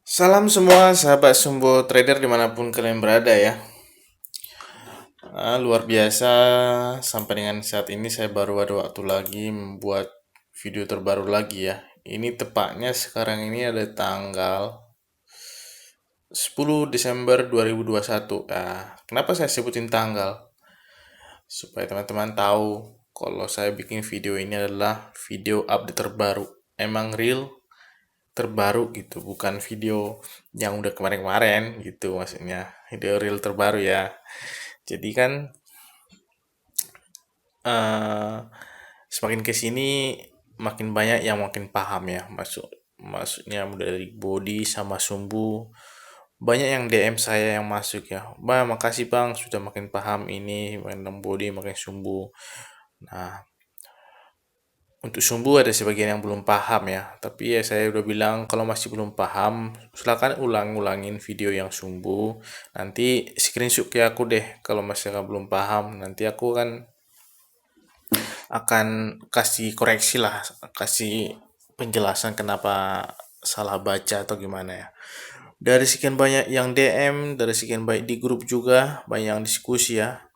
Salam semua sahabat Sumbo Trader dimanapun kalian berada ya. Luar biasa, sampai dengan saat ini saya baru ada waktu lagi membuat video terbaru lagi ya. Ini tepatnya sekarang ini ada tanggal 10 Desember 2021. Kenapa saya sebutin tanggal? Supaya teman-teman tahu kalau saya bikin video ini adalah video update terbaru. Emang real terbaru gitu, bukan video yang udah kemarin-kemarin gitu maksudnya. Video real terbaru ya. Jadi kan eh semakin ke sini makin banyak yang makin paham ya, maksudnya mulai dari body sama sumbu. Banyak yang DM saya yang masuk ya. Bang, makasih Bang sudah makin paham ini, makin body, makin sumbu. Nah, untuk sumbu ada sebagian yang belum paham ya, tapi ya saya udah bilang kalau masih belum paham, silakan ulang-ulangin video yang sumbu. Nanti screenshot ke aku deh kalau masih belum paham. Nanti aku akan kasih koreksi lah, kasih penjelasan kenapa salah baca atau gimana ya. Dari sekian banyak yang DM, dari sekian banyak di grup juga, banyak yang diskusi ya.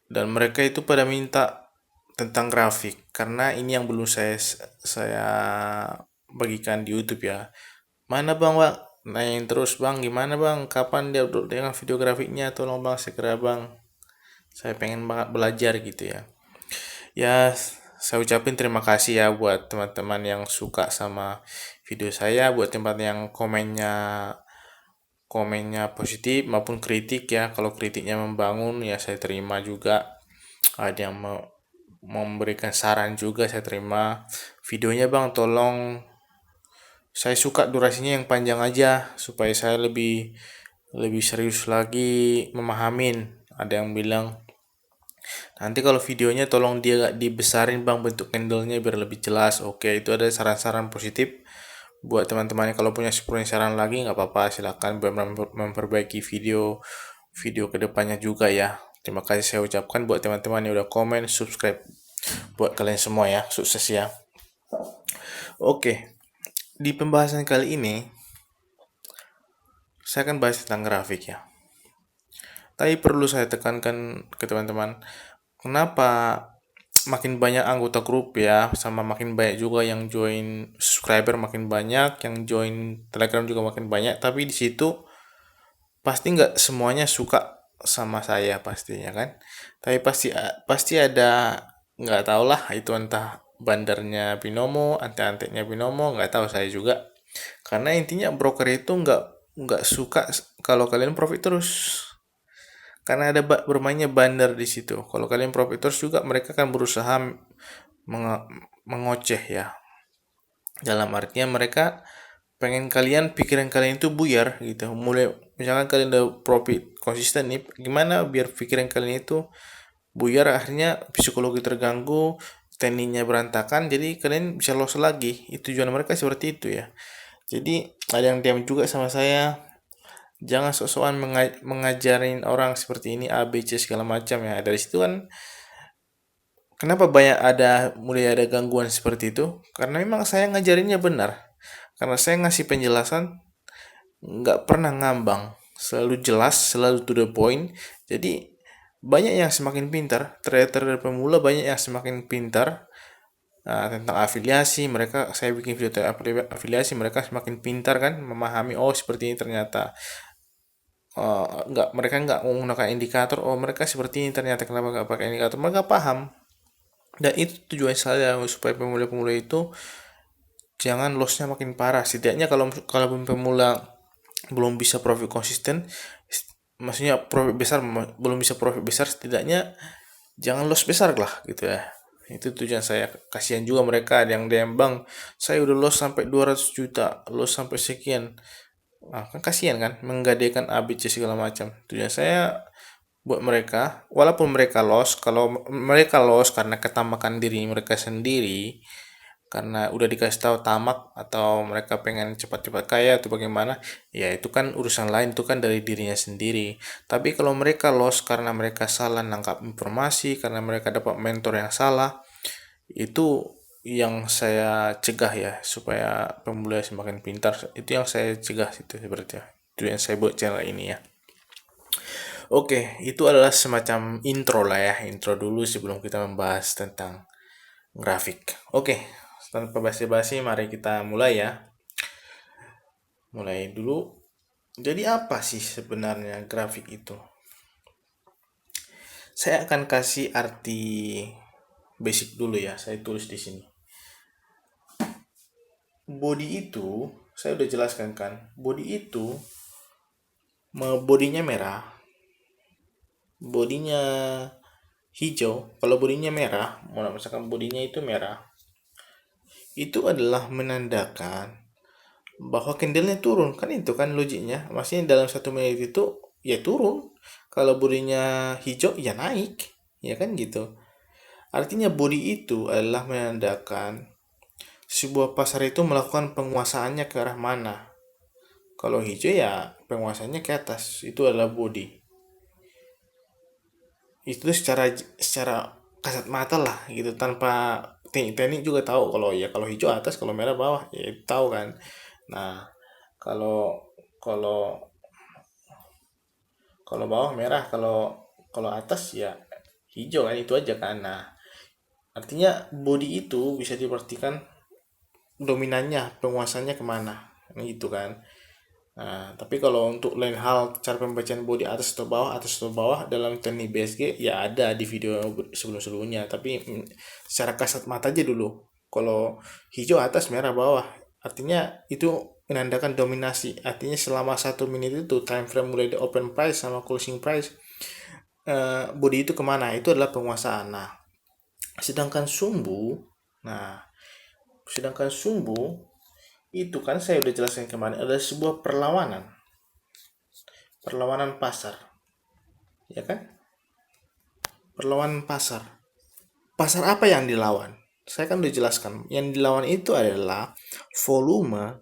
Dan mereka itu pada minta tentang grafik, karena ini yang belum saya bagikan di YouTube ya. Mana bang, bang? Nanyain terus bang, gimana bang? Kapan dia upload dengan video grafiknya? Tolong bang, segera bang. Saya pengen banget belajar gitu ya. Ya, saya ucapin terima kasih ya buat teman-teman yang suka sama video saya, buat tempat yang komennya positif maupun kritik ya. Kalau kritiknya membangun ya saya terima juga. Ada yang mau memberikan saran juga saya terima. Videonya bang, tolong saya suka durasinya yang panjang aja supaya saya lebih lebih serius lagi memahamin. Ada yang bilang nanti kalau videonya tolong dia gak dibesarin bang bentuk candlenya biar lebih jelas. Oke, itu ada saran-saran positif buat teman-teman yang kalau punya saran lagi nggak apa-apa, silakan buat memperbaiki video kedepannya juga ya. Terima kasih saya ucapkan buat teman-teman yang udah komen, subscribe, buat kalian semua ya, sukses ya. Oke, di pembahasan kali ini saya akan bahas tentang grafik ya. Tapi perlu saya tekankan ke teman-teman, kenapa makin banyak anggota grup ya, sama makin banyak juga yang join, subscriber makin banyak, yang join Telegram juga makin banyak, tapi di situ pasti nggak semuanya suka sama saya pastinya kan. Tapi pasti ada, nggak tau lah itu entah bandarnya binomo, antek-anteknya binomo, nggak tahu saya juga. Karena intinya broker itu nggak suka kalau kalian profit terus. Karena ada bermainnya bandar di situ. Kalau kalian profit terus juga mereka kan berusaha mengoceh ya. Dalam artinya mereka pengen pikiran kalian itu buyar gitu. Mulai misalkan kalian udah profit konsisten nih, gimana biar pikiran kalian itu buyar, akhirnya psikologi terganggu, tekniknya berantakan, jadi kalian bisa loss lagi. Itu tujuan mereka seperti itu ya. Jadi ada yang diam juga sama saya, jangan sok-sokan mengajarin orang seperti ini A B C segala macam ya. Dari situ kan kenapa mulai ada gangguan seperti itu, karena memang saya ngajarinnya benar, karena saya ngasih penjelasan nggak pernah ngambang, selalu jelas, selalu to the point. Jadi banyak yang semakin pintar, trader pemula banyak yang semakin pintar. Tentang afiliasi, saya bikin video tentang afiliasi, mereka semakin pintar kan memahami, oh seperti ini ternyata. Mereka nggak menggunakan indikator, oh mereka seperti ini ternyata, kenapa nggak pakai indikator, mereka paham. Dan itu tujuan saya, supaya pemula-pemula itu jangan lossnya makin parah. Setidaknya kalau kalau pemula belum bisa profit konsisten, maksudnya profit besar, belum bisa profit besar, setidaknya jangan loss besar lah gitu ya. Itu tujuan saya. Kasihan juga mereka ada yang DM, bang saya udah loss sampai 200 juta, loss sampai sekian. Kan kasihan kan menggadaikan ABC segala macam. Tujuan saya buat mereka, walaupun mereka loss, kalau mereka loss karena ketamakan diri mereka sendiri, karena udah dikasih tahu tamak, atau mereka pengen cepat-cepat kaya atau bagaimana, ya itu kan urusan lain, itu kan dari dirinya sendiri. Tapi kalau mereka loss karena mereka salah nangkap informasi, karena mereka dapat mentor yang salah, itu yang saya cegah ya, supaya pemula semakin pintar. Itu yang saya cegah itu seperti itu yang saya buat channel ini ya. Oke, itu adalah semacam intro lah ya, intro dulu sebelum kita membahas tentang grafik. Oke, tanpa basi-basi mari kita mulai ya. Mulai dulu. Jadi apa sih sebenarnya grafik itu? Saya akan kasih arti basic dulu ya. Saya tulis di sini. Body itu, saya udah jelaskan kan. Body itu, bodinya merah, bodinya hijau. Kalau bodinya merah, misalkan bodinya itu merah, itu adalah menandakan bahwa candlenya turun. Kan itu kan logiknya. Maksudnya dalam 1 menit itu ya turun. Kalau bodinya hijau ya naik. Ya kan gitu. Artinya body itu adalah menandakan sebuah pasar itu melakukan penguasaannya ke arah mana. Kalau hijau ya penguasaannya ke atas. Itu adalah body. Itu secara kasat mata lah gitu, tanpa teknik juga tahu kalau hijau atas, kalau merah bawah, ya tahu kan. Nah, kalau kalau kalau bawah merah, kalau kalau atas ya hijau kan, itu aja kan. Nah, artinya body itu bisa diartikan dominannya, penguasanya kemana, gitu kan. Nah, tapi kalau untuk lain hal cara pembacaan body atas atau bawah dalam teknik BSG ya ada di video sebelum-sebelumnya. Tapi secara kasat mata aja dulu. Kalau hijau atas, merah bawah, artinya itu menandakan dominasi. Artinya selama 1 menit itu time frame mulai di open price sama closing price, body itu kemana? Itu adalah penguasaan. Nah, sedangkan sumbu, nah sedangkan sumbu itu kan saya udah jelaskan kemarin, adalah sebuah perlawanan pasar, ya kan? Perlawanan pasar apa yang dilawan? Saya kan udah jelaskan, yang dilawan itu adalah volume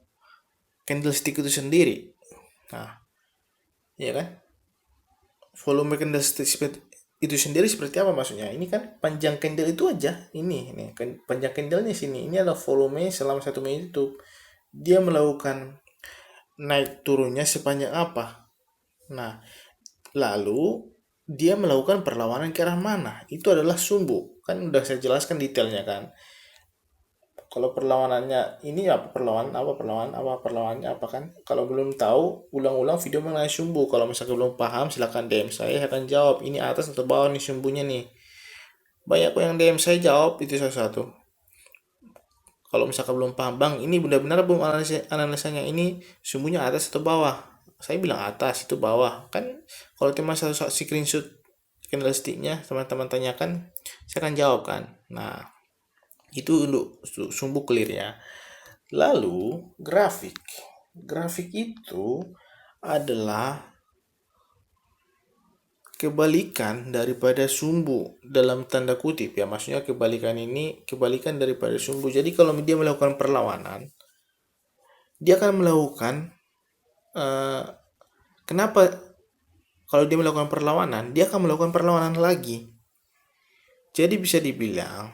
candlestick itu sendiri. Nah, ya kan? Volume candlestick itu sendiri seperti apa maksudnya? Ini kan panjang candle itu aja, ini kan panjang candlenya sini, ini adalah volume selama 1 menit itu. Dia melakukan naik turunnya sepanjang apa? Nah, lalu dia melakukan perlawanan ke arah mana? Itu adalah sumbu. Kan udah saya jelaskan detailnya kan. Kalau perlawanannya ini perlawanannya apa kan? Kalau belum tahu, ulang-ulang video mengenai sumbu. Kalau misalnya belum paham, silahkan DM saya akan jawab. Ini atas atau bawah nih sumbunya nih. Banyak kok yang DM saya jawab, itu salah satu. Kalau misalkan belum paham, bang, ini benar-benar belum analisanya, ini sumbunya atas atau bawah? Saya bilang atas, itu bawah. Kan kalau cuma satu screenshot candlesticknya teman-teman tanyakan, saya akan jawab kan. Nah, itu untuk sumbu clear ya. Lalu grafik. Grafik itu adalah kebalikan daripada sumbu, dalam tanda kutip ya. Maksudnya kebalikan ini kebalikan daripada sumbu. Jadi kalau dia melakukan perlawanan, dia akan melakukan kenapa kalau dia melakukan perlawanan, dia akan melakukan perlawanan lagi. Jadi bisa dibilang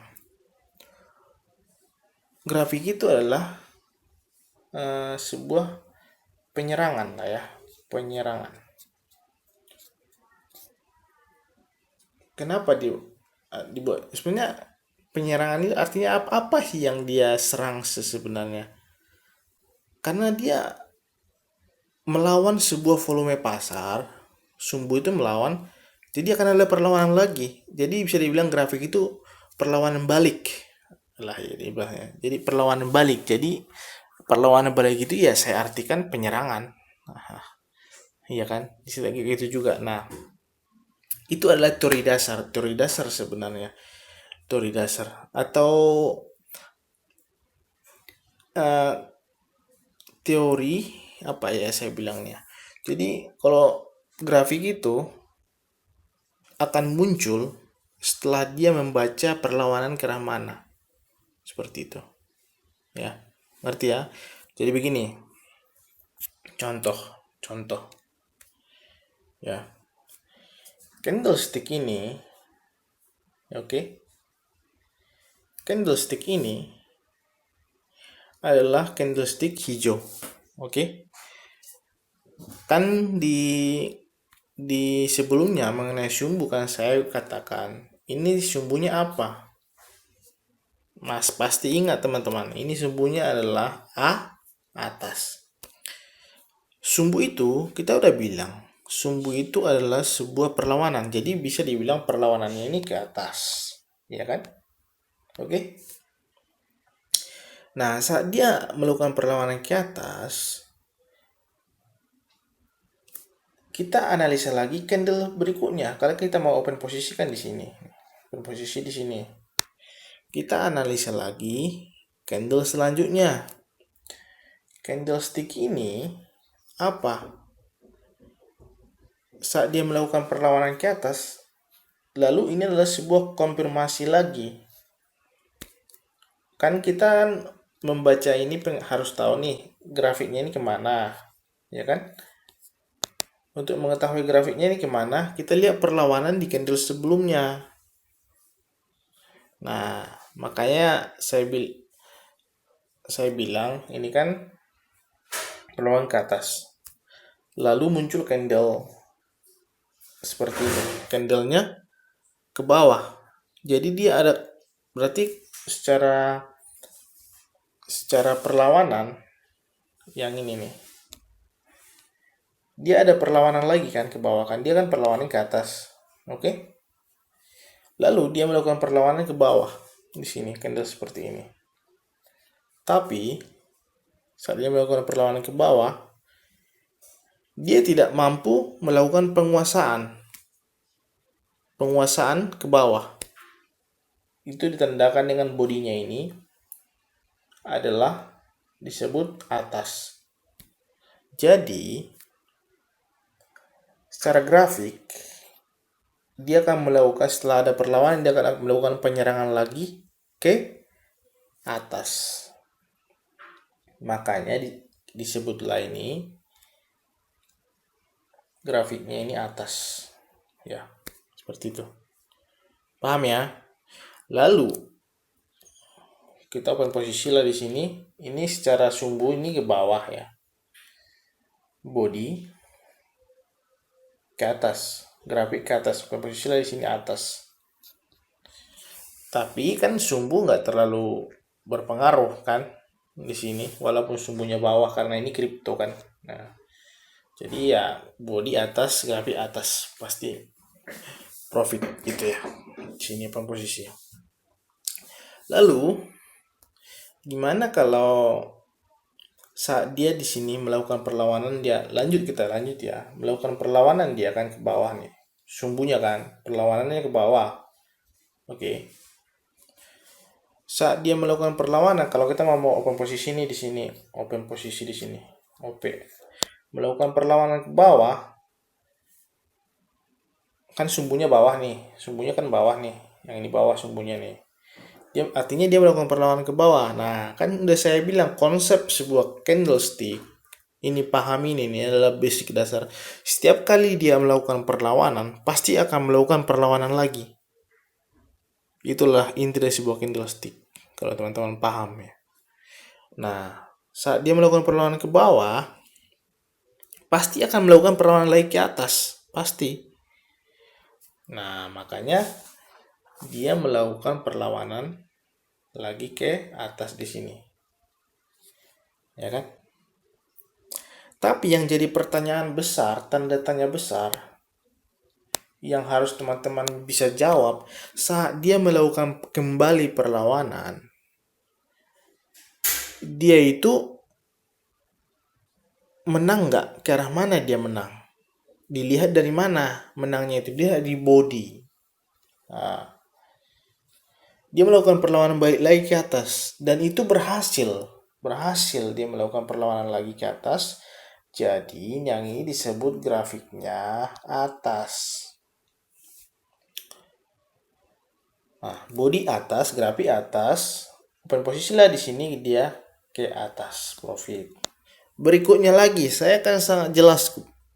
grafik itu adalah sebuah penyerangan lah ya, penyerangan. Kenapa dibuat? Sebenarnya penyerangan itu artinya apa sih yang dia serang sebenarnya? Karena dia melawan sebuah volume pasar, sumbu itu melawan, jadi akan ada perlawanan lagi. Jadi bisa dibilang grafik itu perlawanan balik lah ya ibahnya. Jadi perlawanan balik. Jadi perlawanan balik itu ya saya artikan penyerangan. Nah, iya kan? Istilah gitu juga. Nah, itu adalah teori dasar sebenarnya. Teori dasar atau eh, teori apa ya saya bilangnya. Jadi kalau grafik itu akan muncul setelah dia membaca perlawanan ke arah mana. Seperti itu. Ya. Ngerti ya? Jadi begini. Contoh, contoh. Ya. Candlestick ini, oke. Candlestick ini adalah candlestick hijau. Oke. Kan di sebelumnya mengenai sumbu kan saya katakan ini sumbunya apa? Mas pasti ingat teman-teman, ini sumbunya adalah atas. Sumbu itu kita udah bilang, sumbu itu adalah sebuah perlawanan. Jadi bisa dibilang perlawanannya ini ke atas, ya kan? Oke. Nah, saat dia melakukan perlawanan ke atas, kita analisa lagi candle berikutnya. Kalau kita mau open posisi kan di sini. Open posisi di sini. Kita analisa lagi candle selanjutnya. Candlestick ini apa? Saat dia melakukan perlawanan ke atas, lalu ini adalah sebuah konfirmasi lagi. Kan kita membaca ini harus tahu nih grafiknya ini kemana, ya kan? Untuk mengetahui grafiknya ini kemana, kita lihat perlawanan di candle sebelumnya. Nah, makanya saya bilang ini kan perlawanan ke atas. Lalu muncul candle seperti ini. Candlenya ke bawah. Jadi dia ada, berarti secara perlawanan yang ini nih. Dia ada perlawanan lagi kan ke bawah kan. Dia kan perlawanan ke atas. Oke? Lalu dia melakukan perlawanan ke bawah. Di sini candle seperti ini. Tapi saat dia melakukan perlawanan ke bawah, dia tidak mampu melakukan penguasaan ke bawah. Itu ditandakan dengan bodinya ini adalah disebut atas. Jadi secara grafik dia akan melakukan, setelah ada perlawanan, dia akan melakukan penyerangan lagi ke atas. Makanya disebutlah ini grafiknya ini atas. Ya, seperti itu. Paham ya? Lalu kita open posisi lah di sini. Ini secara sumbu ini ke bawah ya. Body ke atas, grafik ke atas, open posisi lah di sini atas. Tapi kan sumbu nggak terlalu berpengaruh kan di sini, walaupun sumbunya bawah karena ini kripto kan. Nah, jadi ya body atas, grafik atas, pasti profit gitu ya. Di sini open posisi. Lalu gimana kalau saat dia di sini melakukan perlawanan, dia lanjut ya, melakukan perlawanan dia kan ke bawah nih, sumbunya kan perlawanannya ke bawah. Oke. Saat dia melakukan perlawanan, kalau kita mau open posisi nih di sini, open posisi di sini, OP, melakukan perlawanan ke bawah, kan sumbunya bawah nih, sumbunya kan bawah nih, yang ini bawah sumbunya nih. Artinya dia melakukan perlawanan ke bawah. Nah, kan udah saya bilang konsep sebuah candlestick ini, pahami ini adalah basic dasar. Setiap kali dia melakukan perlawanan, pasti akan melakukan perlawanan lagi. Itulah inti dari sebuah candlestick, kalau teman-teman paham ya. Nah, saat dia melakukan perlawanan ke bawah, pasti akan melakukan perlawanan lagi ke atas, pasti. Nah, makanya dia melakukan perlawanan lagi ke atas di sini. Ya kan? Tapi yang jadi pertanyaan besar, tanda tanya besar, yang harus teman-teman bisa jawab saat dia melakukan kembali perlawanan, dia itu menang nggak? Ke arah mana dia menang? Dilihat dari mana menangnya itu? Dia di body. Nah, dia melakukan perlawanan balik lagi ke atas dan itu berhasil dia melakukan perlawanan lagi ke atas. Jadi yang ini disebut grafiknya atas. Nah, body atas, grafik atas, open posisi lah di sini dia ke atas profit. Berikutnya lagi saya akan sangat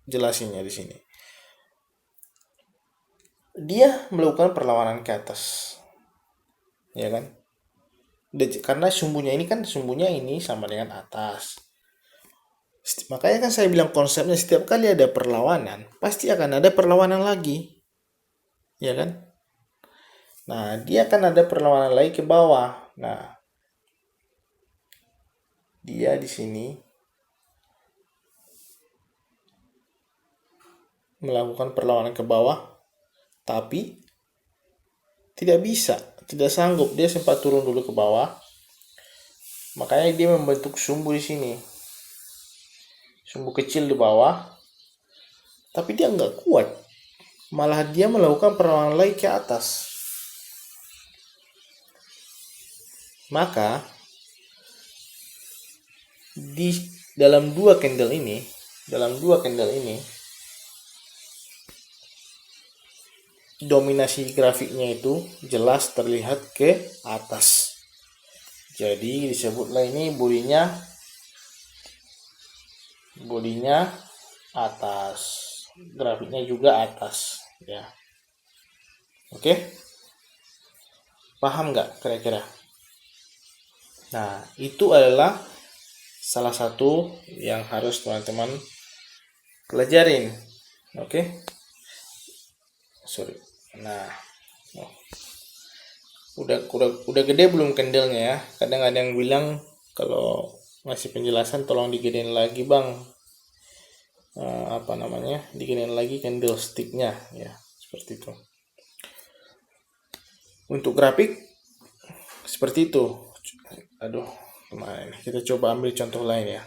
jelasinnya di sini. Dia melakukan perlawanan ke atas, ya kan? Karena sumbunya ini sama dengan atas. Makanya kan saya bilang konsepnya setiap kali ada perlawanan, pasti akan ada perlawanan lagi. Ya kan? Nah, dia akan ada perlawanan lagi ke bawah. Nah, dia di sini melakukan perlawanan ke bawah, tapi tidak bisa, tidak sanggup. Dia sempat turun dulu ke bawah, makanya dia membentuk sumbu di sini, sumbu kecil di bawah, tapi dia nggak kuat, malah dia melakukan perlawanan lagi ke atas. Maka di dalam dua candle ini, dominasi grafiknya itu jelas terlihat ke atas. Jadi disebutlah ini bodinya atas, grafiknya juga atas, ya. Oke, paham nggak kira-kira? Nah, itu adalah salah satu yang harus teman-teman pelajarin. Oke, sorry. Nah, udah gede belum candlenya ya? Kadang ada yang bilang kalau ngasih penjelasan tolong digedein lagi bang. Digedein lagi candlesticknya, ya, seperti itu. Untuk grafik seperti itu. Aduh, kemana? Kita coba ambil contoh lain ya.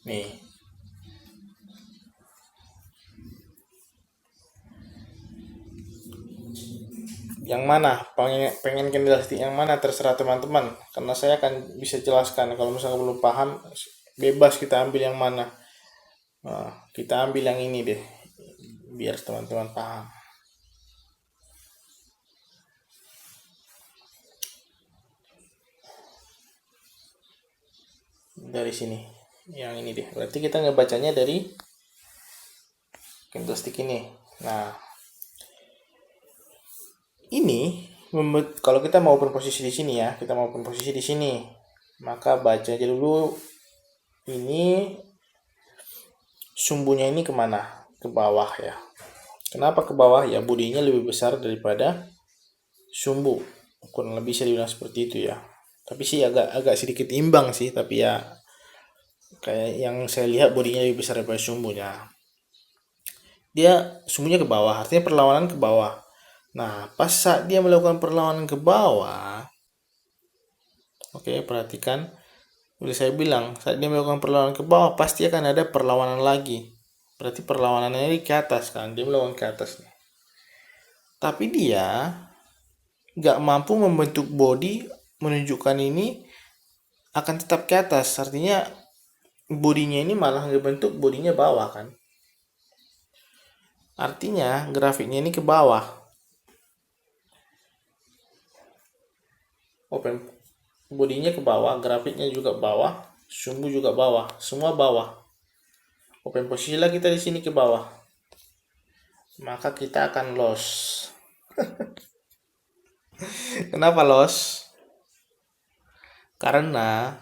Nih, yang mana pengen candlestick yang mana terserah teman-teman, karena saya akan bisa jelaskan. Kalau misalnya belum paham, bebas kita ambil yang mana. Nah, kita ambil yang ini deh, biar teman-teman paham. Dari sini, yang ini deh. Berarti kita ngebacanya dari candlestick ini. Nah, ini kalau kita mau open posisi di sini ya, maka baca aja dulu ini sumbunya ini kemana? Ke bawah ya. Kenapa ke bawah? Ya bodinya lebih besar daripada sumbu. Kurang lebih bisa dibilang seperti itu ya. Tapi sih agak sedikit imbang sih, tapi ya kayak yang saya lihat bodinya lebih besar daripada sumbunya. Dia sumbunya ke bawah, artinya perlawanan ke bawah. Nah, pas saat dia melakukan perlawanan ke bawah, oke, perhatikan. Udah saya bilang, saat dia melakukan perlawanan ke bawah, pasti akan ada perlawanan lagi. Berarti perlawanannya ini ke atas kan, dia melawan ke atas nih. Tapi dia nggak mampu membentuk body menunjukkan ini akan tetap ke atas. Artinya bodinya ini malah nggak bentuk, bodinya bawah kan. Artinya grafiknya ini ke bawah. Open bodinya ke bawah, grafiknya juga bawah, sumbu juga bawah, semua bawah. Open posisi lah kita di sini ke bawah. Maka kita akan loss. Kenapa loss? Karena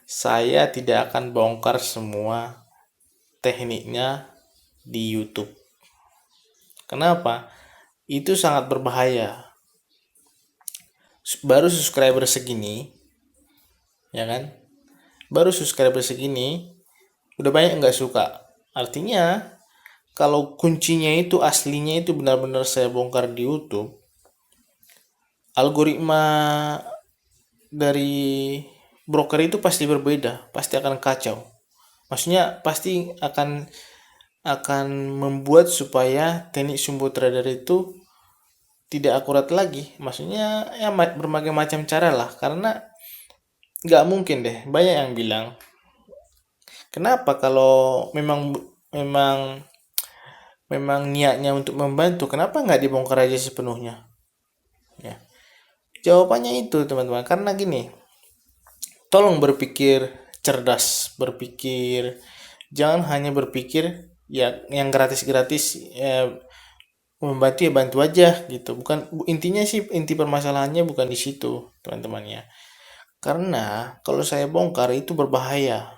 saya tidak akan bongkar semua tekniknya di YouTube. Kenapa? Itu sangat berbahaya. Baru subscriber segini, ya kan? Baru subscriber segini, udah banyak nggak suka. Artinya, kalau kuncinya itu aslinya itu benar-benar saya bongkar di YouTube, algoritma dari broker itu pasti berbeda, pasti akan kacau. Maksudnya pasti akan membuat supaya teknik sumbu trader itu tidak akurat lagi. Maksudnya ya berbagai macam cara lah, karena nggak mungkin deh. Banyak yang bilang, kenapa kalau memang niatnya untuk membantu, kenapa nggak dibongkar aja sepenuhnya? Ya, jawabannya itu teman-teman, karena gini, tolong berpikir cerdas, jangan hanya berpikir ya yang gratis-gratis, membantu ya bantu aja gitu. Bukan intinya sih, inti permasalahannya bukan di situ teman-teman ya. Karena kalau saya bongkar itu berbahaya.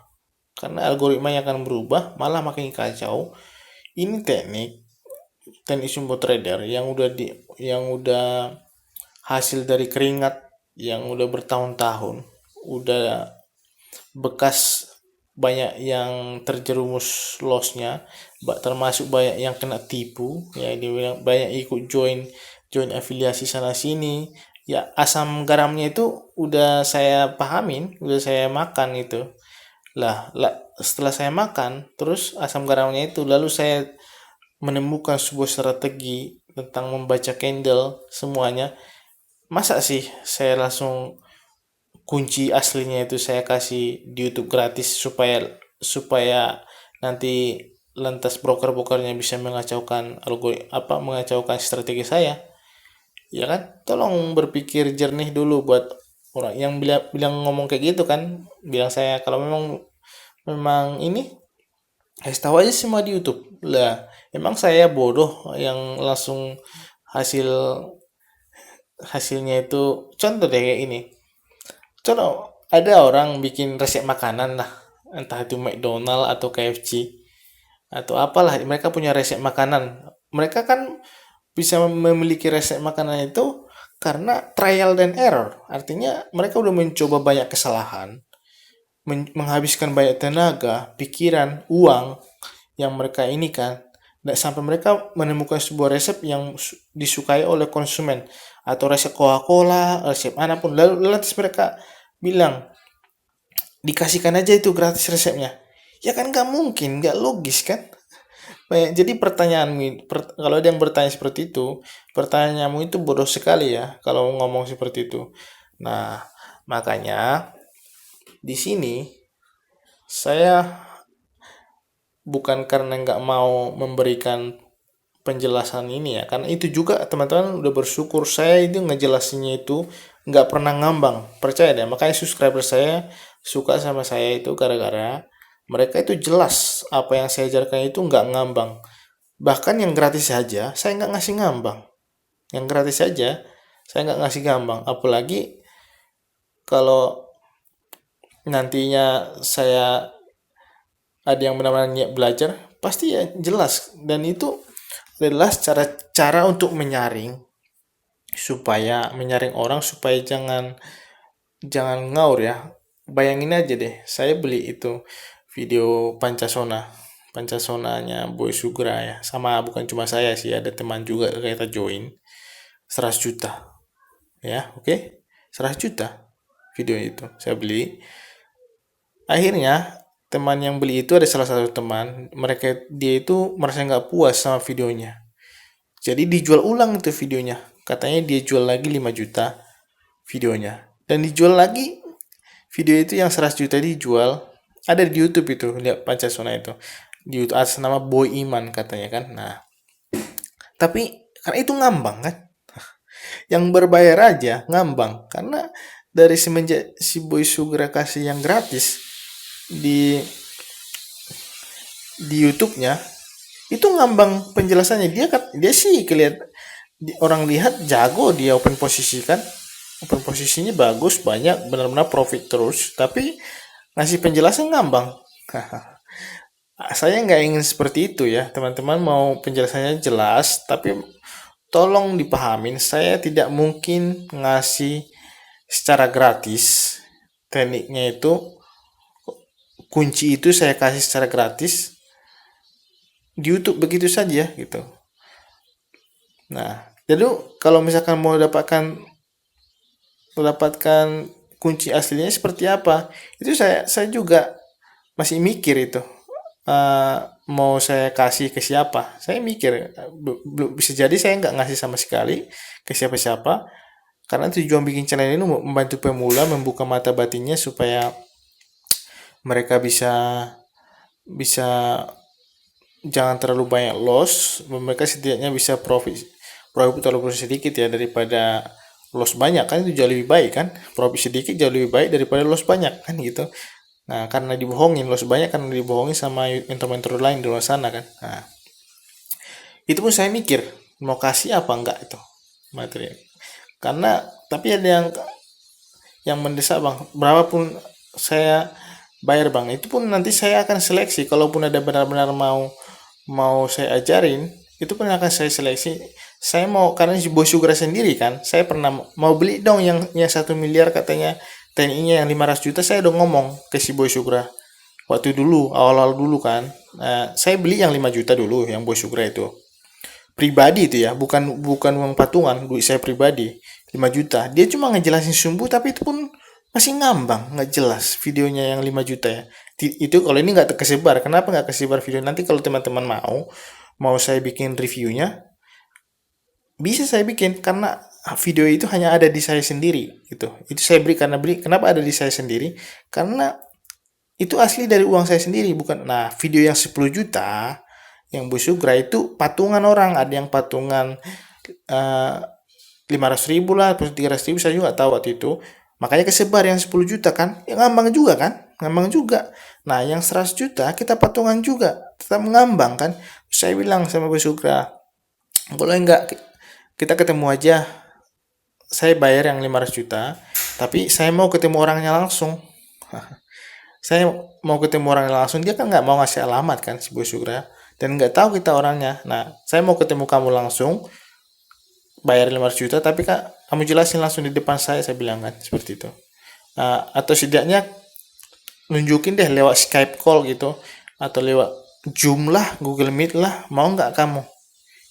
Karena algoritma yang akan berubah malah makin kacau. Ini teknik sumbo trader yang udah hasil dari keringat yang udah bertahun-tahun, udah bekas banyak yang terjerumus lossnya, termasuk banyak yang kena tipu ya, dibilang banyak ikut join join afiliasi sana sini ya. Asam garamnya itu udah saya pahamin, udah saya makan itu lah. Setelah saya makan terus asam garamnya itu, lalu saya menemukan sebuah strategi tentang membaca candle semuanya. Masa sih saya langsung kunci aslinya itu saya kasih di YouTube gratis supaya supaya nanti lantas broker-brokernya bisa mengacaukan mengacaukan strategi saya, ya kan? Tolong berpikir jernih dulu buat orang yang bilang ngomong kayak gitu kan, bilang saya kalau memang memang ini kasih tahu aja semua di YouTube lah. Emang saya bodoh yang langsung hasil hasilnya itu contoh deh kayak ini. Contoh, ada orang bikin resep makanan lah, entah itu McDonald atau KFC atau apalah, mereka punya resep makanan. Mereka kan bisa memiliki resep makanan itu karena trial dan error. Artinya mereka udah mencoba banyak kesalahan, menghabiskan banyak tenaga, pikiran, uang yang mereka ini kan, dan sampai mereka menemukan sebuah resep yang disukai oleh konsumen, atau resep Coca-Cola, resep manapun, lalu lantas mereka bilang dikasihkan aja itu gratis resepnya. Ya kan gak mungkin, gak logis kan. Jadi kalau ada yang bertanya seperti itu, pertanyaanmu itu bodoh sekali ya kalau ngomong seperti itu. Nah, makanya di sini saya bukan karena nggak mau memberikan penjelasan ini ya, karena itu juga teman-teman udah bersyukur saya itu ngejelasinnya itu nggak pernah ngambang, percaya deh. Makanya subscriber saya suka sama saya itu gara-gara mereka itu jelas apa yang saya ajarkan itu nggak ngambang. Bahkan yang gratis saja saya nggak ngasih ngambang, yang gratis saja saya nggak ngasih ngambang, apalagi kalau nantinya saya ada yang benar-benar niat belajar, pasti ya jelas. Dan itu adalah cara-cara untuk menyaring orang supaya jangan jangan ngaur ya. Bayangin aja deh, saya beli itu video Pancasonanya Boy Sugra ya, sama bukan cuma saya sih, ada teman juga kita join, 100 juta ya, oke, 100 juta video itu saya beli. Akhirnya teman yang beli itu, ada salah satu teman, dia itu merasa nggak puas sama videonya. Jadi dijual ulang itu videonya. Katanya dia jual lagi 5 juta videonya. Dan dijual lagi video itu yang 100 juta dijual. Ada di YouTube itu, lihat Pancasona itu. Di YouTube atas nama Boy Iman katanya kan. Nah, tapi karena itu ngambang kan. Yang berbayar aja ngambang. Karena dari semenjak si Boy Sugra kasih yang gratis di YouTube-nya, itu ngambang penjelasannya. Dia sih orang lihat jago, dia open posisi kan, open posisinya bagus, banyak, benar-benar profit terus, tapi ngasih penjelasan ngambang. Saya nggak ingin seperti itu ya teman-teman, mau penjelasannya jelas, tapi tolong dipahamin, saya tidak mungkin ngasih secara gratis. Tekniknya itu, kunci itu saya kasih secara gratis di YouTube begitu saja gitu. Nah, jadi kalau misalkan mau mendapatkan kunci aslinya seperti apa, itu saya juga masih mikir itu. Mau saya kasih ke siapa? Saya mikir, belum bisa jadi saya nggak ngasih sama sekali ke siapa-siapa, karena tujuan bikin channel ini membantu pemula membuka mata batinnya supaya mereka bisa bisa jangan terlalu banyak loss, mereka setidaknya bisa profit profit walaupun sedikit ya, daripada loss banyak kan. Itu jauh lebih baik kan, profit sedikit jauh lebih baik daripada loss banyak kan gitu. Nah, karena dibohongin loss banyak karena dibohongin sama mentor-mentor lain di luar sana kan. Nah, itu pun saya mikir, mau kasih apa enggak itu materi. Karena tapi ada yang mendesak bang, berapapun saya bayar bang, itu pun nanti saya akan seleksi. Kalaupun ada benar-benar mau mau saya ajarin, itu pun akan saya seleksi. Saya mau, karena si Bos Sugra sendiri kan, saya pernah mau beli dong yang 1 miliar katanya, TNI-nya yang 500 juta. Saya udah ngomong ke si Bos Sugra waktu dulu, awal-awal dulu kan. Nah, saya beli yang 5 juta dulu, yang Bos Sugra itu pribadi itu ya, bukan bukan uang patungan, duit saya pribadi 5 juta. Dia cuma ngejelasin sumbu, tapi itu pun masih ngambang, nggak jelas videonya yang 5 juta ya. Itu kalau ini nggak kesebar, kenapa nggak kesebar video? Nanti kalau teman-teman mau saya bikin reviewnya, bisa saya bikin, karena video itu hanya ada di saya sendiri gitu. Itu saya beri, karena beri, kenapa ada di saya sendiri? Karena itu asli dari uang saya sendiri, bukan. Nah, video yang 10 juta yang Bu Sugra itu patungan orang, ada yang patungan 500 ribu lah, 300 ribu, saya juga tahu waktu itu. Makanya kesebar yang 10 juta kan, yang ngambang juga kan, ngambang juga. Nah, yang 100 juta kita patungan juga, tetap mengambang kan. Saya bilang sama Bu Sugra, boleh enggak kita ketemu aja, saya bayar yang 500 juta, tapi saya mau ketemu orangnya langsung. Saya mau ketemu orangnya langsung, dia kan nggak mau ngasih alamat kan si Bu Sugra, dan nggak tahu kita orangnya. Nah, saya mau ketemu kamu langsung, bayar 500 juta, tapi kak kamu jelasin langsung di depan saya bilang kan, seperti itu. Atau setidaknya nunjukin deh lewat Skype call gitu, atau lewat Zoom lah, Google Meet lah, mau nggak kamu?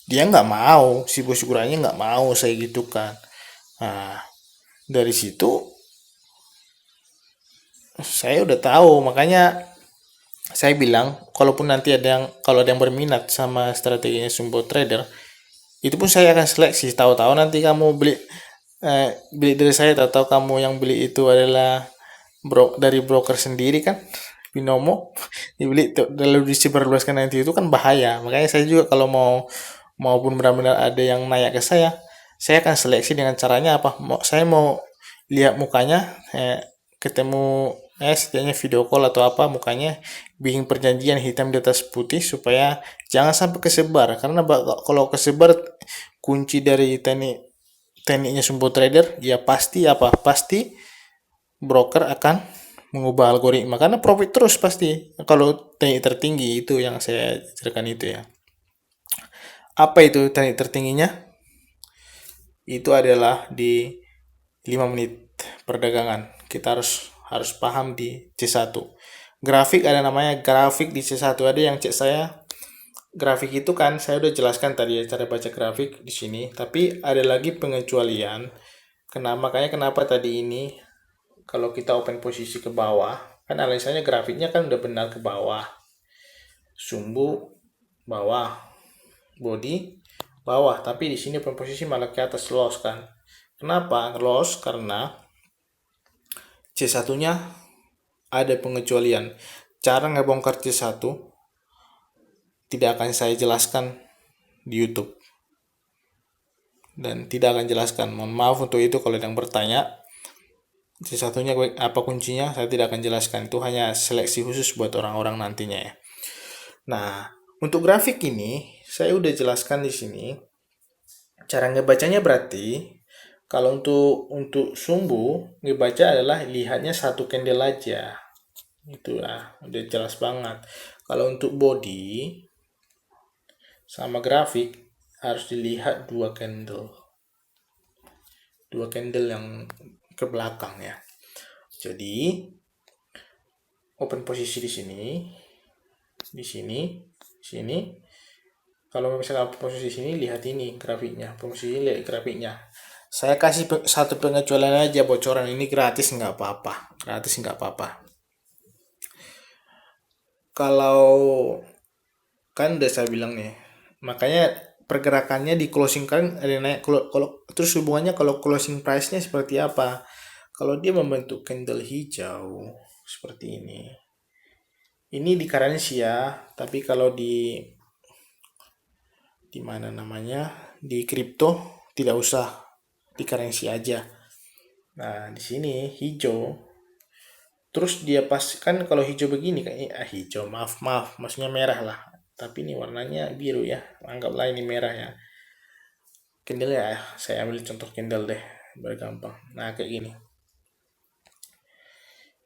Dia nggak mau, si bos ukurannya nggak mau saya gitu kan. Nah, dari situ saya udah tahu, makanya saya bilang kalaupun nanti kalau ada yang berminat sama strateginya Sumbo Trader, itu pun saya akan seleksi. Tahu-tahu nanti kamu beli dari saya, tahu-tahu kamu yang beli itu adalah dari broker sendiri kan, binomo, dibeli lalu disebarluaskan, nanti itu kan bahaya. Makanya saya juga kalau maupun benar-benar ada yang nanya ke saya akan seleksi dengan caranya apa. Saya mau lihat mukanya, ketemu, setidaknya video call atau apa, mukanya, bikin perjanjian hitam di atas putih supaya jangan sampai kesebar. Karena kalau kesebar, kunci dari tekniknya Sumbo Trader ya pasti apa, pasti broker akan mengubah algoritma, karena profit terus pasti kalau teknik tertinggi itu yang saya ceritakan itu ya. Apa itu teknik tertingginya? Itu adalah di 5 menit perdagangan. Kita harus paham di C1. Grafik, ada namanya grafik di C1. Ada yang cek saya, grafik itu kan saya udah jelaskan tadi ya cara baca grafik di sini, tapi ada lagi pengecualian. Makanya kenapa tadi ini kalau kita open posisi ke bawah, kan alasannya grafiknya kan udah benar ke bawah. Sumbu bawah, body bawah, tapi di sini open posisi malah ke atas, loss kan. Kenapa loss? Karena C1-nya ada pengecualian. Cara ngebongkar C1 tidak akan saya jelaskan di YouTube, dan tidak akan jelaskan. Mohon maaf untuk itu kalau yang bertanya. C1-nya apa kuncinya, saya tidak akan jelaskan. Itu hanya seleksi khusus buat orang-orang nantinya ya. Nah, untuk grafik ini saya udah jelaskan di sini. Cara ngebacanya berarti kalau untuk sumbu ngebaca adalah lihatnya satu candle aja. Itu lah, udah jelas banget. Kalau untuk body sama grafik harus dilihat dua candle yang ke belakang ya. Jadi open posisi di sini, di sini, sini. Kalau misalnya posisi sini, lihat ini grafiknya, posisi lihat grafiknya. Saya kasih satu pengecualian aja, bocoran ini gratis nggak apa-apa, Kalau kan udah saya bilang nih, makanya pergerakannya di closing kan ada naik. Kalau terus hubungannya kalau closing price-nya seperti apa? Kalau dia membentuk candle hijau seperti ini di currency ya, tapi kalau di mana namanya, di kripto tidak usah, di currency aja. Nah, di sini hijau. Terus dia pas kan kalau hijau begini kan, hijau, maaf, maksudnya merah lah. Tapi ini warnanya biru ya. Anggaplah ini merah ya. Candle ya, saya ambil contoh candle deh, biar gampang. Nah, kayak gini.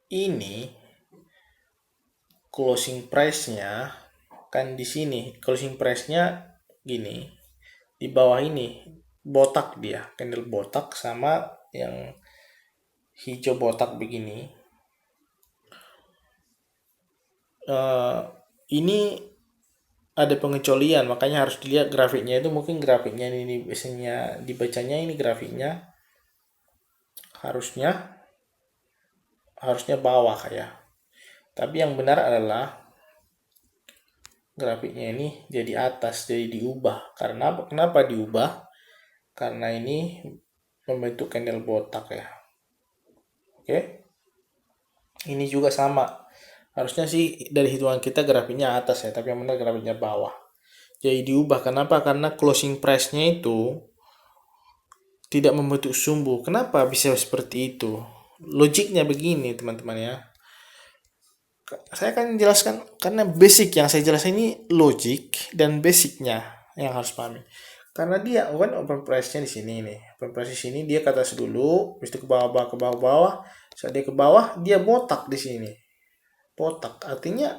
Ini closing price-nya kan di sini. Closing price-nya gini. Di bawah ini botak dia, candle botak sama yang hijau botak begini. Ini ada pengecualian, makanya harus dilihat grafiknya. Itu mungkin grafiknya ini biasanya dibacanya ini grafiknya harusnya bawah ya. Tapi yang benar adalah grafiknya ini jadi atas, jadi diubah. Karena kenapa diubah? Karena ini membentuk candle botak ya. Oke. Ini juga sama. Harusnya sih dari hitungan kita grafiknya atas ya, tapi yang benar grafiknya bawah. Jadi diubah. Kenapa? Karena closing price-nya itu tidak membentuk sumbu. Kenapa bisa seperti itu? Logiknya begini, teman-teman ya. Saya akan jelaskan karena basic yang saya jelaskan ini logik dan basicnya yang harus pahami. Karena dia kan open price-nya di sini nih. Open price di sini dia ke atas dulu, habis itu ke bawah ke bawah. Saat dia ke bawah dia botak di sini. Botak artinya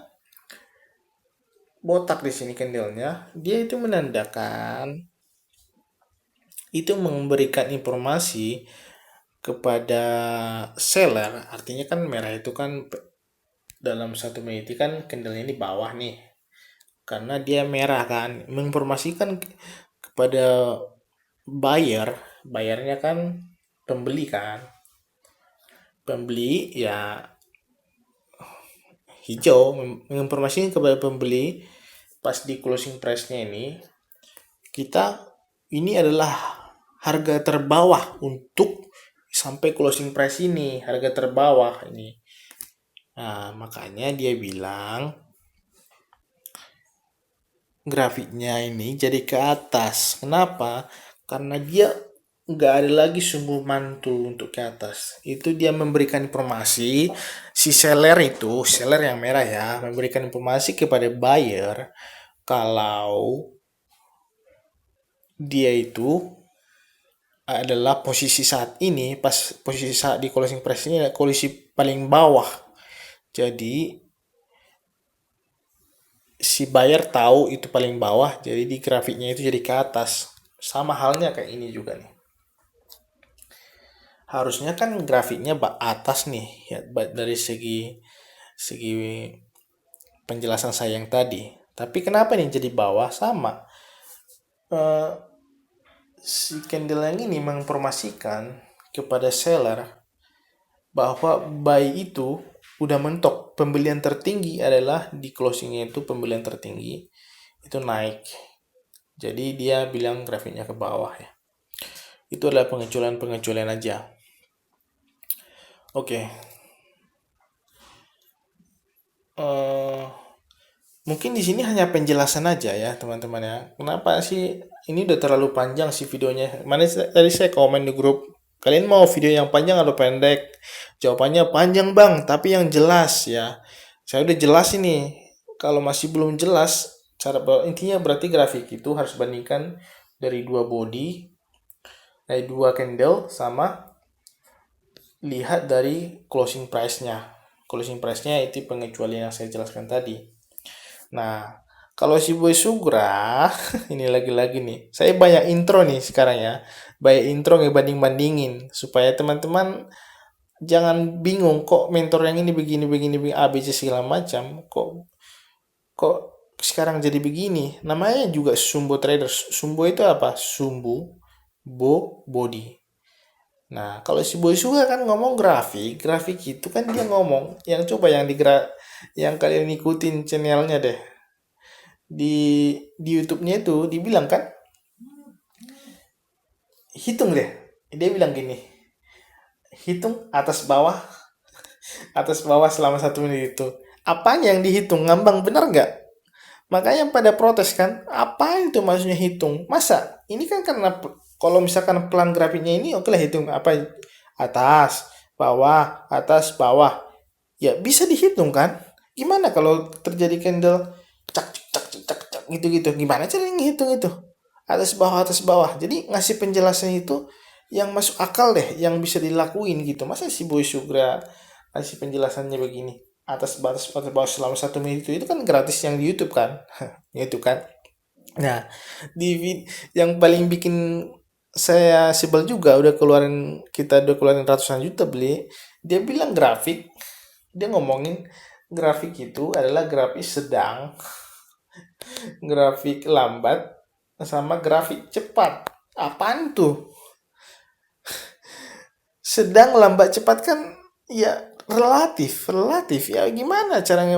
botak di sini candlenya, dia itu menandakan itu memberikan informasi kepada seller. Artinya kan merah itu kan dalam satu menit kan candle ini bawah nih, karena dia merah kan, menginformasikan kepada bayarnya kan pembeli kan, pembeli ya hijau menginformasikan kepada pembeli pas di closing price-nya ini kita ini adalah harga terbawah untuk sampai closing price ini, harga terbawah ini. Nah, makanya dia bilang grafiknya ini jadi ke atas. Kenapa? Karena dia nggak ada lagi sumbu mantul untuk ke atas. Itu dia memberikan informasi, si seller itu, seller yang merah ya, memberikan informasi kepada buyer kalau dia itu adalah posisi saat ini, pas posisi saat di closing price ini adalah posisi paling bawah. Jadi si buyer tahu itu paling bawah, jadi di grafiknya itu jadi ke atas. Sama halnya kayak ini juga nih. Harusnya kan grafiknya atas nih ya, dari segi penjelasan saya yang tadi. Tapi kenapa nih jadi bawah? Sama. Si candle yang ini menginformasikan kepada seller bahwa buy itu udah mentok. Pembelian tertinggi adalah di closingnya itu pembelian tertinggi itu naik. Jadi dia bilang grafiknya ke bawah ya. Itu adalah pengecualian aja. Oke. Mungkin di sini hanya penjelasan aja ya teman-teman ya. Kenapa sih ini udah terlalu panjang sih videonya? Mana tadi saya komen di grup. Kalian mau video yang panjang atau pendek? Jawabannya panjang bang, tapi yang jelas ya. Saya udah jelas ini. Kalau masih belum jelas, intinya berarti grafik itu harus bandingkan dari dua body, dari dua candle sama lihat dari closing price-nya. Closing price-nya itu pengecualian yang saya jelaskan tadi. Nah, kalau si Boy Sugra, ini lagi-lagi nih. Saya banyak intro nih sekarang ya. Banyak intro ngebanding-bandingin. Supaya teman-teman jangan bingung kok mentor yang ini begini A B C segala macam. Kok sekarang jadi begini? Namanya juga Sumbo Traders. Sumbo itu apa? Sumbu, body. Nah, kalau si Boy Suga kan ngomong grafik itu kan dia ngomong. Yang coba yang kalian ikutin channelnya deh. Di YouTube-nya itu dibilang kan, hitung deh. Dia bilang gini, hitung atas bawah selama 1 menit itu. Apanya yang dihitung? Ngambang benar nggak? Makanya pada protes kan, apa itu maksudnya hitung? Masa? Ini kan karena kalau misalkan pelan grafiknya ini, oke lah hitung apa atas, bawah. Ya bisa dihitung kan? Gimana kalau terjadi candle cak cak cak cak cak gitu-gitu? Gimana cara ngitung itu? atas bawah. Jadi ngasih penjelasan itu yang masuk akal deh, yang bisa dilakuin gitu. Masa si Boy Sugra ngasih penjelasannya begini, atas bawah selama 1 menit, itu kan gratis yang di YouTube kan. Itu kan. Nah, yang paling bikin saya sebel juga, kita udah keluarin ratusan juta beli, dia bilang dia ngomongin grafik itu adalah grafik sedang, grafik lambat, sama grafik cepat. Apaan tuh? Sedang, lambat, cepat kan ya relatif ya, gimana cara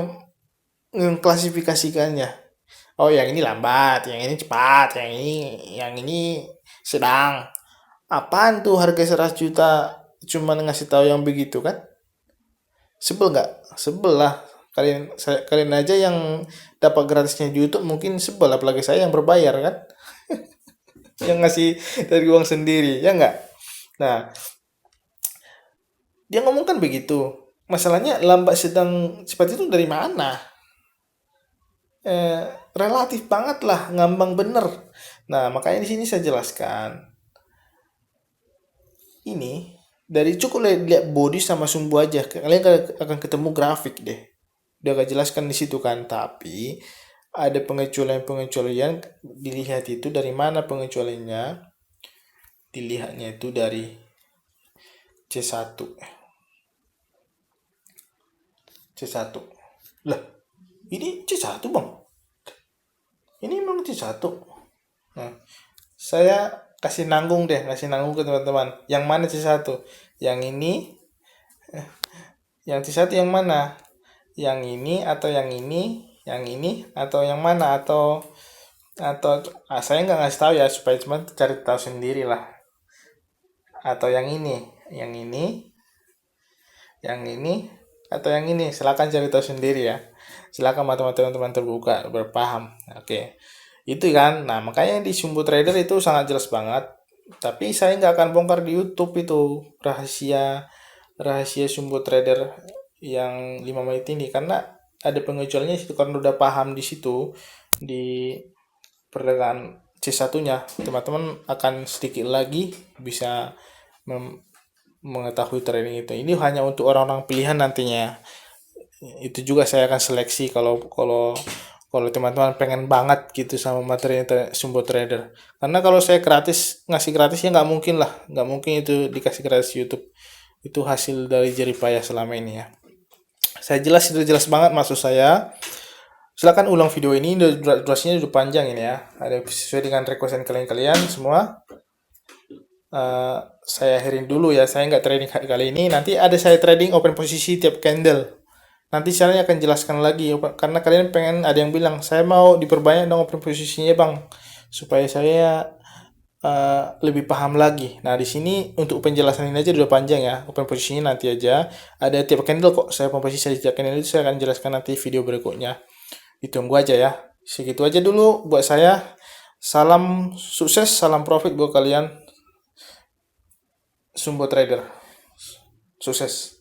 mengklasifikasikannya? Oh, yang ini lambat, yang ini cepat, yang ini sedang. Apaan tuh harga 100 juta cuma ngasih tahu yang begitu kan? Sebel nggak? Sebel lah. Kalian aja yang dapat gratisnya di YouTube mungkin sebel, apalagi saya yang berbayar kan? Yang ngasih dari uang sendiri, ya nggak? Nah, dia ngomong kan begitu. Masalahnya lambat, sedang, cepat itu dari mana? Relatif banget lah, ngambang bener. Nah, makanya di sini saya jelaskan. Ini dari cukup lihat body sama sumbu aja, kalian akan ketemu grafik deh. Udah gak jelaskan di situ kan, tapi ada pengecualian dilihat itu dari mana pengecualiannya? Dilihatnya itu dari C1. C1. Lah, ini C1, Bang. Ini memang C1. Nah, saya kasih nanggung ke teman-teman. Yang mana C1? Yang ini, yang C1 yang mana? Yang ini atau yang ini atau yang mana, saya nggak ngasih tahu ya, supaya cuma cari tahu sendiri lah. Atau yang ini atau yang ini, silakan cari tahu sendiri ya. Silakan teman-teman terbuka, berpaham. Oke. Itu kan. Nah, makanya di Sumbu Trader itu sangat jelas banget. Tapi saya nggak akan bongkar di YouTube itu rahasia Sumbu Trader yang 5 menit ini, karena ada pengecualiannya situ, karena udah paham di situ di perdagangan C1-nya, teman-teman akan sedikit lagi bisa mengetahui trading itu. Ini hanya untuk orang-orang pilihan nantinya. Itu juga saya akan seleksi kalau kalau teman-teman pengen banget gitu sama materi Sumbu Trader. Karena kalau saya ngasih gratis ya nggak mungkin lah, nggak mungkin itu dikasih gratis YouTube. Itu hasil dari jerih payah selama ini ya. Sudah jelas banget maksud saya. Silakan ulang video ini, durasinya udah panjang ini ya. Ada sesuai dengan requestan kalian semua. Saya akhirin dulu ya. Saya nggak trading kali ini. Nanti ada saya trading open posisi tiap candle. Nanti saya akan jelaskan lagi, karena kalian pengen, ada yang bilang saya mau diperbanyak dong open posisinya bang, supaya saya lebih paham lagi. Nah, di sini untuk penjelasan ini aja udah panjang ya. Open posisinya nanti aja. Ada tiap candle kok. Saya open posisi tiap candle itu saya akan jelaskan nanti video berikutnya. Ditunggu aja ya. Segitu aja dulu buat saya. Salam sukses, salam profit buat kalian Sumbu Trader. Sukses.